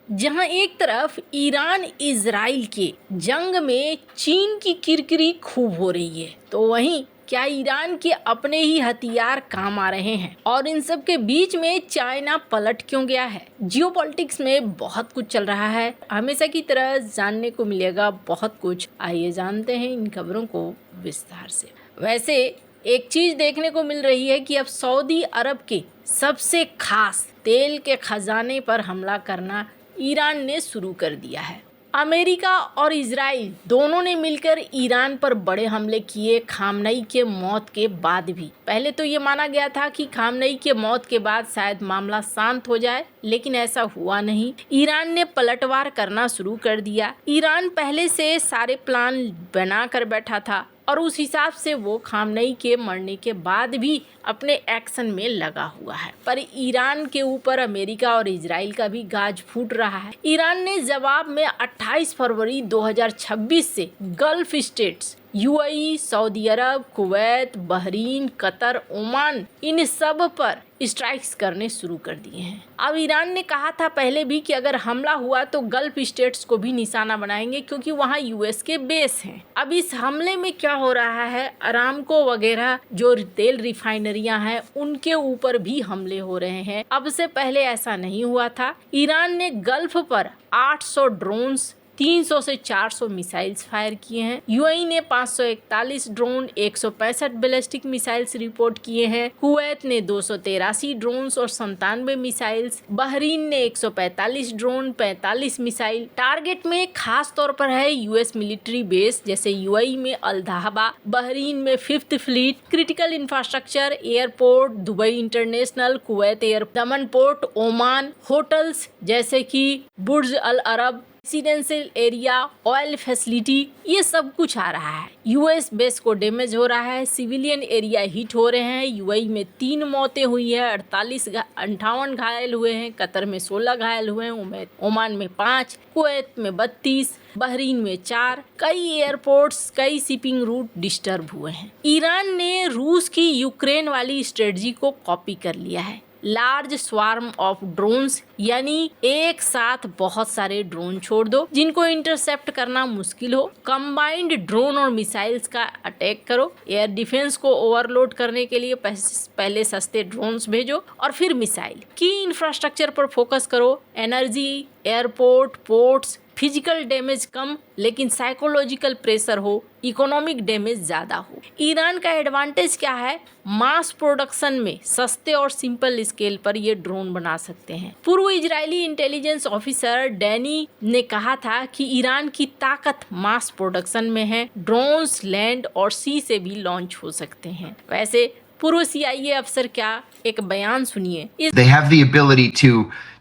जहां एक तरफ ईरान इजराइल के जंग में चीन की किरकिरी खूब हो रही है, तो वहीं क्या ईरान के अपने ही हथियार काम आ रहे हैं? और इन सब के बीच में चाइना पलट क्यों गया है? जियोपॉलिटिक्स में बहुत कुछ चल रहा है, हमेशा की तरह जानने को मिलेगा बहुत कुछ। आइए जानते हैं इन खबरों को विस्तार से। वैसे एक चीज देखने को मिल रही है कि अब सऊदी अरब के सबसे खास तेल के खजाने पर हमला करना ईरान ने शुरू कर दिया है। अमेरिका और इजराइल दोनों ने मिलकर ईरान पर बड़े हमले किए खामनेई के मौत के बाद भी। पहले तो ये माना गया था कि खामनेई के मौत के बाद शायद मामला शांत हो जाए, लेकिन ऐसा हुआ नहीं। ईरान ने पलटवार करना शुरू कर दिया। ईरान पहले से सारे प्लान बना कर बैठा था और उस हिसाब से वो खामनेई के मरने के बाद भी अपने एक्शन में लगा हुआ है। पर ईरान के ऊपर अमेरिका और इजराइल का भी गाज फूट रहा है। ईरान ने जवाब में 28 फरवरी 2026 से गल्फ स्टेट्स यूएई, सऊदी अरब, कुवैत, बहरीन, कतर, ओमान, इन सब पर स्ट्राइक्स करने शुरू कर दिए हैं। अब ईरान ने कहा था पहले भी कि अगर हमला हुआ तो गल्फ स्टेट्स को भी निशाना बनाएंगे, क्योंकि वहां यूएस के बेस हैं। अब इस हमले में क्या हो रहा है, अरामको वगैरह जो तेल रिफाइनरियां हैं उनके ऊपर भी हमले हो रहे हैं। अब से पहले ऐसा नहीं हुआ था। ईरान ने गल्फ पर 800 ड्रोन्स, 300 से 400 मिसाइल्स फायर किए हैं। यूएई ने 541 ड्रोन, 165 बैलिस्टिक मिसाइल्स रिपोर्ट किए हैं। कुवैत ने 283 ड्रोन्स और 97 मिसाइल्स। बहरीन ने 145 ड्रोन, 45 मिसाइल। टारगेट में खास तौर पर है यूएस मिलिट्री बेस, जैसे यूएई में अल-धाबा, बहरीन में 5th fleet, critical infrastructure, airport, Dubai international, Kuwait air, दमन पोर्ट, ओमान, होटल्स जैसे कि बुर्ज अल अरब, रेसिडेंशियल एरिया, ऑयल फैसिलिटी, ये सब कुछ आ रहा है। यूएस बेस को डैमेज हो रहा है, सिविलियन एरिया हिट हो रहे हैं। यूएई में 3 मौतें हुई है, 58 घायल हुए हैं, कतर में 16 घायल हुए हैं, ओमान में 5, कुवैत में 32, बहरीन में 4। कई एयरपोर्ट्स, कई शिपिंग रूट डिस्टर्ब हुए हैं। ईरान ने रूस की यूक्रेन वाली स्ट्रेटजी को कॉपी कर लिया है। लार्ज स्वार्म ऑफ ड्रोन्स, यानी एक साथ बहुत सारे ड्रोन छोड़ दो जिनको इंटरसेप्ट करना मुश्किल हो। कंबाइंड ड्रोन और मिसाइल्स का अटैक करो। एयर डिफेंस को ओवरलोड करने के लिए पहले सस्ते ड्रोन्स भेजो और फिर मिसाइल। की इंफ्रास्ट्रक्चर पर फोकस करो। Energy, airport, ports. Physical damage कम, लेकिन साइकोलॉजिकल प्रेशर हो, इकोनॉमिक डैमेज ज्यादा हो। ईरान का एडवांटेज क्या है? मास प्रोडक्शन में सस्ते और सिंपल स्केल पर ये ड्रोन बना सकते हैं। पूर्व इजरायली इंटेलिजेंस ऑफिसर डैनी ने कहा था कि ईरान की ताकत मास प्रोडक्शन में है। ड्रोन्स लैंड और सी से भी लॉन्च हो सकते हैं। वैसे पूर्व CIA अफसर क्या, एक बयान सुनिए। They have the ability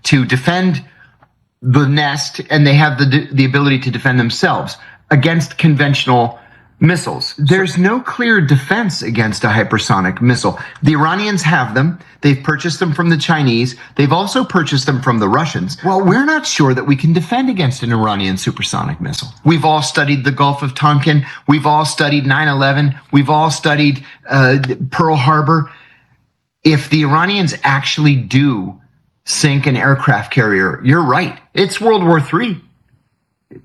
to defend the nest, and they have the ability to defend themselves against conventional missiles. There's no clear defense against a hypersonic missile. The Iranians have them. They've purchased them from the Chinese. They've also purchased them from the Russians. Well, we're not sure that we can defend against an Iranian supersonic missile. We've all studied the Gulf of Tonkin. We've all studied 9/11. We've all studied Pearl Harbor. If the Iranians actually do sink an aircraft carrier, you're right. It's World War III.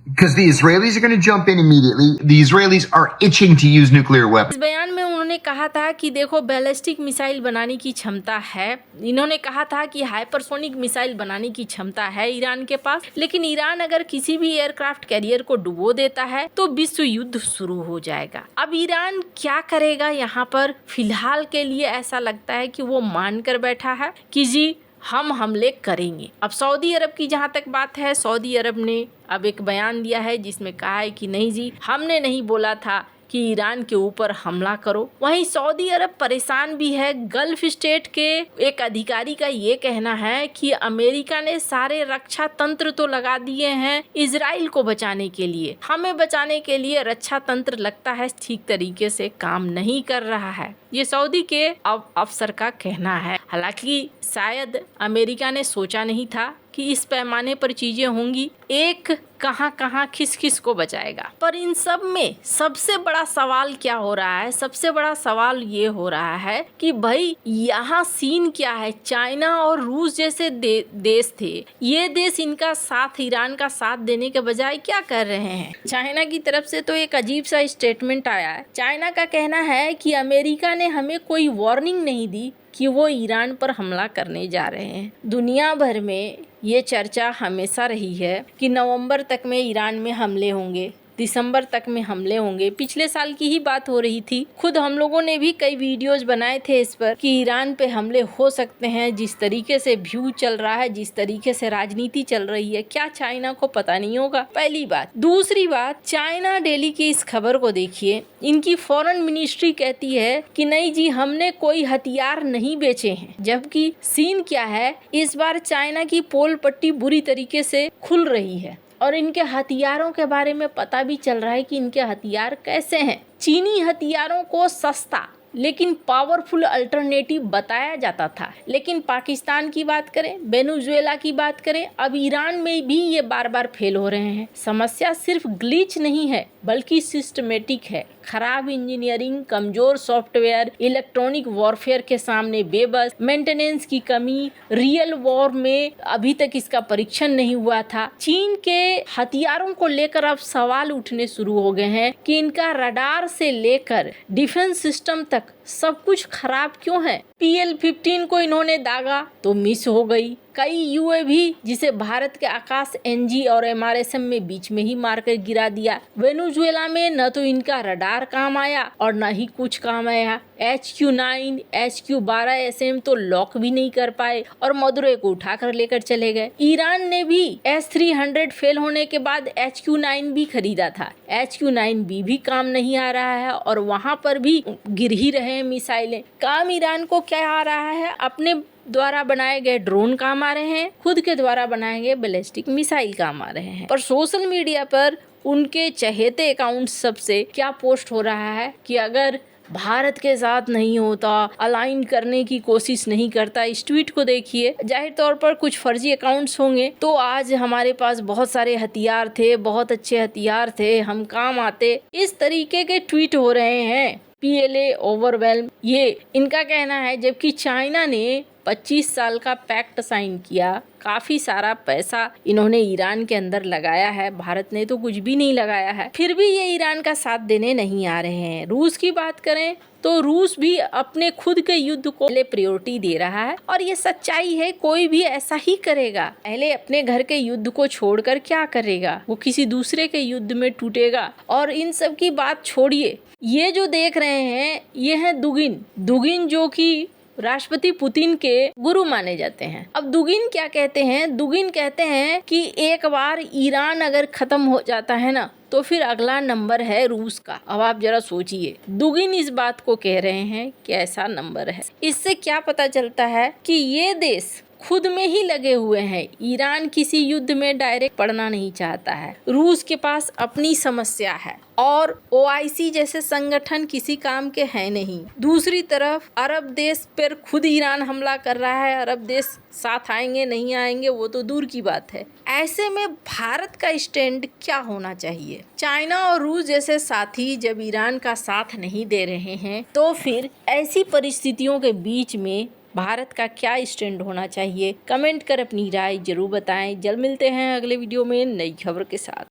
Because the Israelis are going to jump in immediately. The Israelis are itching to use nuclear weapons. इस बयान में उन्होंने कहा था कि देखो, ballistic missile बनाने की क्षमता है। इन्होंने कहा था कि हाइपरसोनिक मिसाइल बनाने की क्षमता है ईरान के पास, लेकिन ईरान अगर किसी भी एयरक्राफ्ट कैरियर को डुबो देता है तो विश्व युद्ध शुरू हो जाएगा। अब ईरान क्या करेगा यहाँ पर? फिलहाल के लिए ऐसा लगता है कि वो मान कर बैठा है कि जी हम हमले करेंगे। अब सऊदी अरब की जहाँ तक बात है, सऊदी अरब ने अब एक बयान दिया है जिसमें कहा है कि नहीं जी, हमने नहीं बोला था कि ईरान के ऊपर हमला करो। वहीं सऊदी अरब परेशान भी है। गल्फ स्टेट के एक अधिकारी का ये कहना है कि अमेरिका ने सारे रक्षा तंत्र तो लगा दिए हैं इजराइल को बचाने के लिए, हमें बचाने के लिए रक्षा तंत्र लगता है ठीक तरीके से काम नहीं कर रहा है। ये सऊदी के अफसर का कहना है। हालांकि शायद अमेरिका ने सोचा नहीं था कि इस पैमाने पर चीजें होंगी। एक कहाँ कहाँ किस किस को बचाएगा। पर इन सब में सबसे बड़ा सवाल क्या हो रहा है, सबसे बड़ा सवाल ये हो रहा है कि भाई यहाँ सीन क्या है। चाइना और रूस जैसे देश थे, ये देश इनका साथ, ईरान का साथ देने के बजाय क्या कर रहे हैं। चाइना की तरफ से तो एक अजीब सा स्टेटमेंट आया है। चाइना का कहना है कि अमेरिका ने हमें कोई वार्निंग नहीं दी कि वो ईरान पर हमला करने जा रहे हैं। दुनिया भर में ये चर्चा हमेशा रही है कि नवंबर तक में ईरान में हमले होंगे, दिसंबर तक में हमले होंगे। पिछले साल की ही बात हो रही थी। खुद हम लोगों ने भी कई वीडियोस बनाए थे इस पर कि ईरान पे हमले हो सकते हैं। जिस तरीके से व्यू चल रहा है, जिस तरीके से राजनीति चल रही है, क्या चाइना को पता नहीं होगा? पहली बात। दूसरी बात, चाइना डेली की इस खबर को देखिए। इनकी फॉरेन मिनिस्ट्री कहती है कि नहीं जी, हमने कोई हथियार नहीं बेचे हैं। जबकि सीन क्या है, इस बार चाइना की पोल पट्टी बुरी तरीके से खुल रही है और इनके हथियारों के बारे में पता भी चल रहा है कि इनके हथियार कैसे हैं। चीनी हथियारों को सस्ता लेकिन पावरफुल अल्टरनेटिव बताया जाता था। लेकिन पाकिस्तान की बात करें, वेनेजुएला की बात करें, अब ईरान में भी ये बार बार फेल हो रहे हैं। समस्या सिर्फ ग्लिच नहीं है बल्कि सिस्टमेटिक है। खराब इंजीनियरिंग, कमजोर सॉफ्टवेयर, इलेक्ट्रॉनिक वॉरफेयर के सामने बेबस, मेंटेनेंस की कमी, रियल वॉर में अभी तक इसका परीक्षण नहीं हुआ था। चीन के हथियारों को लेकर अब सवाल उठने शुरू हो गए हैं कि इनका रडार से लेकर डिफेंस सिस्टम तक सब कुछ खराब क्यों है। PL-15 को इन्होंने दागा तो मिस हो गई। कई UAV जिसे भारत के आकाश NG और MRSM में बीच में ही मारकर गिरा दिया। वेनेजुएला में न तो इनका रडार काम आया और न ही कुछ काम आया। HQ-9, HQ-12 SM तो लॉक भी नहीं कर पाए और मदुरै को उठाकर लेकर चले गए। ईरान ने भी S-300 फेल होने के बाद HQ-9 भी खरीदा था। HQ-9B भी काम नहीं आ रहा है और वहां पर भी गिर ही रहे हैं मिसाइलें। काम ईरान को क्या आ रहा है? अपने द्वारा बनाए गए ड्रोन काम आ रहे हैं, खुद के द्वारा बनाए गए बैलिस्टिक मिसाइल काम आ रहे हैं। पर सोशल मीडिया पर उनके चहेते अकाउंट सबसे क्या पोस्ट हो रहा है कि अगर भारत के साथ नहीं होता, अलाइन करने की कोशिश नहीं करता। इस ट्वीट को देखिए, जाहिर तौर पर कुछ फर्जी अकाउंट्स होंगे तो आज हमारे पास बहुत सारे हथियार थे, बहुत अच्छे हथियार थे, हम काम आते, इस तरीके के ट्वीट हो रहे हैं। PLA ओवरवेल्म, ये इनका कहना है। जबकि चाइना ने 25 साल का पैक्ट साइन किया, काफी सारा पैसा इन्होंने ईरान के अंदर लगाया है। भारत ने तो कुछ भी नहीं लगाया है, फिर भी ये ईरान का साथ देने नहीं आ रहे हैं। रूस की बात करें तो रूस भी अपने खुद के युद्ध को पहले प्रायोरिटी दे रहा है और ये सच्चाई है। कोई भी ऐसा ही करेगा, पहले अपने घर के युद्ध को छोड़कर क्या करेगा, वो किसी दूसरे के युद्ध में टूटेगा। और इन सब की बात छोड़िए, ये जो देख रहे हैं ये है दुगिन जो कि राष्ट्रपति पुतिन के गुरु माने जाते हैं। अब दुगिन क्या कहते हैं? दुगिन कहते हैं कि एक बार ईरान अगर खत्म हो जाता है ना तो फिर अगला नंबर है रूस का। अब आप जरा सोचिए, दुगिन इस बात को कह रहे हैं कि ऐसा नंबर है। इससे क्या पता चलता है कि ये देश खुद में ही लगे हुए हैं। ईरान किसी युद्ध में डायरेक्ट पड़ना नहीं चाहता है। रूस के पास अपनी समस्या है और OIC जैसे संगठन किसी काम के हैं नहीं। दूसरी तरफ अरब देश पर खुद ईरान हमला कर रहा है। अरब देश साथ आएंगे नहीं आएंगे वो तो दूर की बात है। ऐसे में भारत का स्टैंड क्या होना चाहिए? चाइना और रूस जैसे साथी जब ईरान का साथ नहीं दे रहे हैं तो फिर ऐसी परिस्थितियों के बीच में भारत का क्या स्टैंड होना चाहिए? कमेंट कर अपनी राय जरूर बताएं। जल्द मिलते हैं अगले वीडियो में नई खबर के साथ।